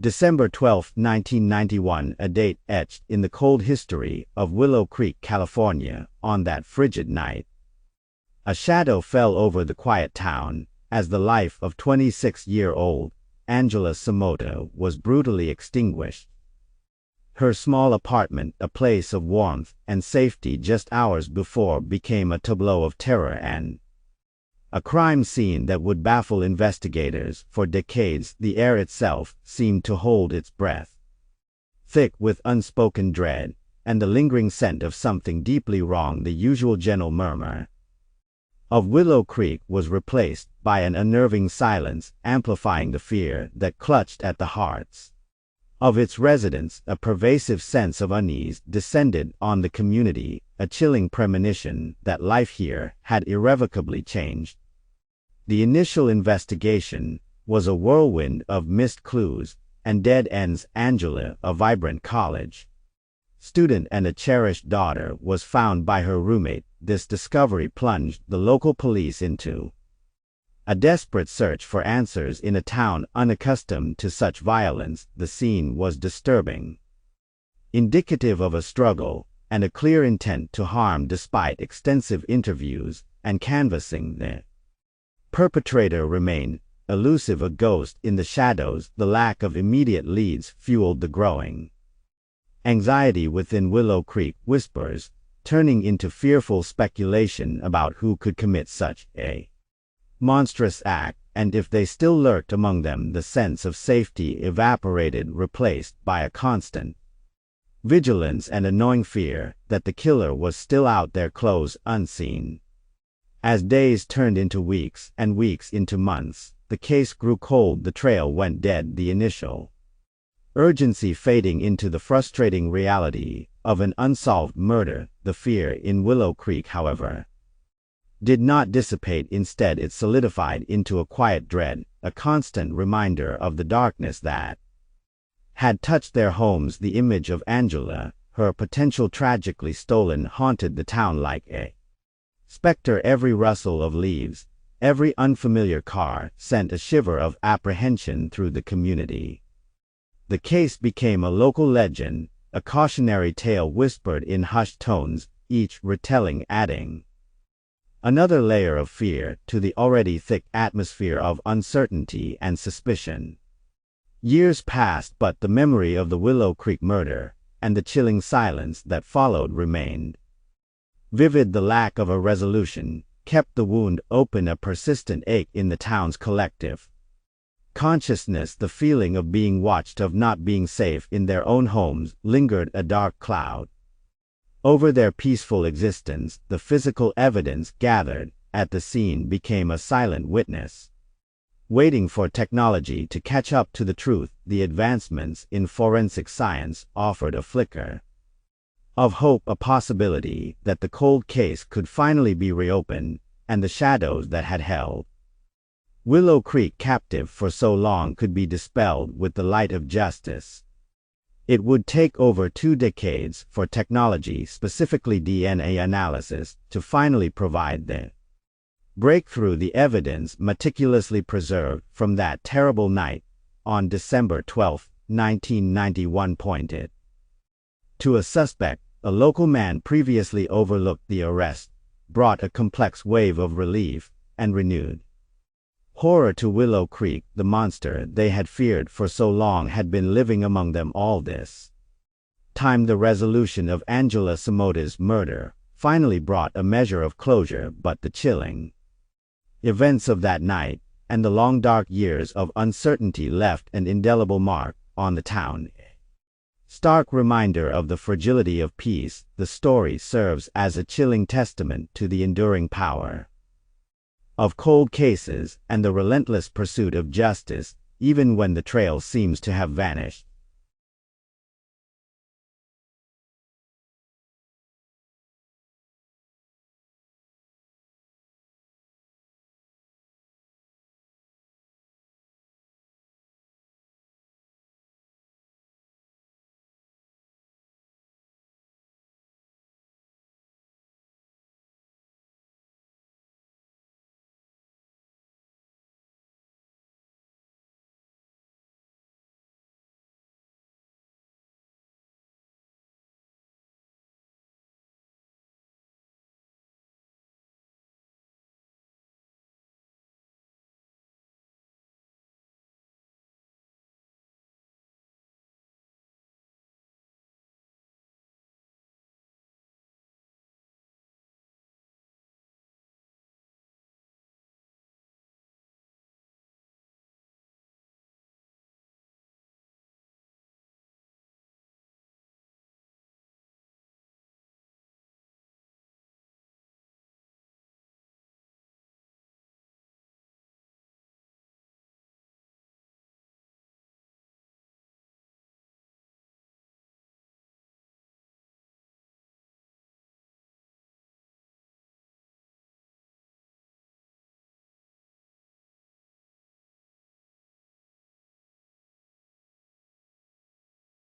December 12, 1991, a date etched in the cold history of Willow Creek, California, on that frigid night. A shadow fell over the quiet town as the life of 26-year-old Angela Samota was brutally extinguished. Her small apartment, a place of warmth and safety just hours before, became a tableau of terror and a crime scene that would baffle investigators for decades. The air itself seemed to hold its breath, thick with unspoken dread and the lingering scent of something deeply wrong. The usual gentle murmur of Willow Creek was replaced by an unnerving silence, amplifying the fear that clutched at the hearts of its residents. A pervasive sense of unease descended on the community, a chilling premonition that life here had irrevocably changed. The initial investigation was a whirlwind of missed clues and dead ends. Angela, a vibrant college student and a cherished daughter, was found by her roommate. This discovery plunged the local police into a desperate search for answers in a town unaccustomed to such violence. The scene was disturbing, indicative of a struggle and a clear intent to harm. Despite extensive interviews and canvassing, the perpetrator remained elusive, a ghost in the shadows. The lack of immediate leads fueled the growing anxiety within Willow Creek, whispers turning into fearful speculation about who could commit such a monstrous act, and if they still lurked among them. The sense of safety evaporated, replaced by a constant vigilance and a gnawing fear that the killer was still out there, close unseen. As days turned into weeks and weeks into months, the case grew cold. The trail went dead, the initial urgency fading into the frustrating reality of an unsolved murder. The fear in Willow Creek, however, did not dissipate. Instead, it solidified into a quiet dread, a constant reminder of the darkness that had touched their homes. The image of Angela, her potential tragically stolen, haunted the town like a specter. Every rustle of leaves, every unfamiliar car sent a shiver of apprehension through the community. The case became a local legend, a cautionary tale whispered in hushed tones, each retelling adding another layer of fear to the already thick atmosphere of uncertainty and suspicion. Years passed, but the memory of the Willow Creek murder and the chilling silence that followed remained vivid. The lack of a resolution kept the wound open, a persistent ache in the town's collective consciousness. The feeling of being watched, of not being safe in their own homes, lingered, a dark cloud over their peaceful existence. The physical evidence gathered at the scene became a silent witness, waiting for technology to catch up to the truth. The advancements in forensic science offered a flicker of hope, a possibility that the cold case could finally be reopened, and the shadows that had held Willow Creek captive for so long could be dispelled with the light of justice. It would take over 2 decades for technology, specifically DNA analysis, to finally provide the breakthrough. The evidence meticulously preserved from that terrible night on December 12, 1991 pointed to a suspect, a local man previously overlooked. The arrest brought a complex wave of relief and renewed horror to Willow Creek. The monster they had feared for so long had been living among them all this time. The resolution of Angela Samota's murder finally brought a measure of closure, but the chilling events of that night and the long dark years of uncertainty left an indelible mark on the town. Stark reminder of the fragility of peace, the story serves as a chilling testament to the enduring power of cold cases and the relentless pursuit of justice, even when the trail seems to have vanished.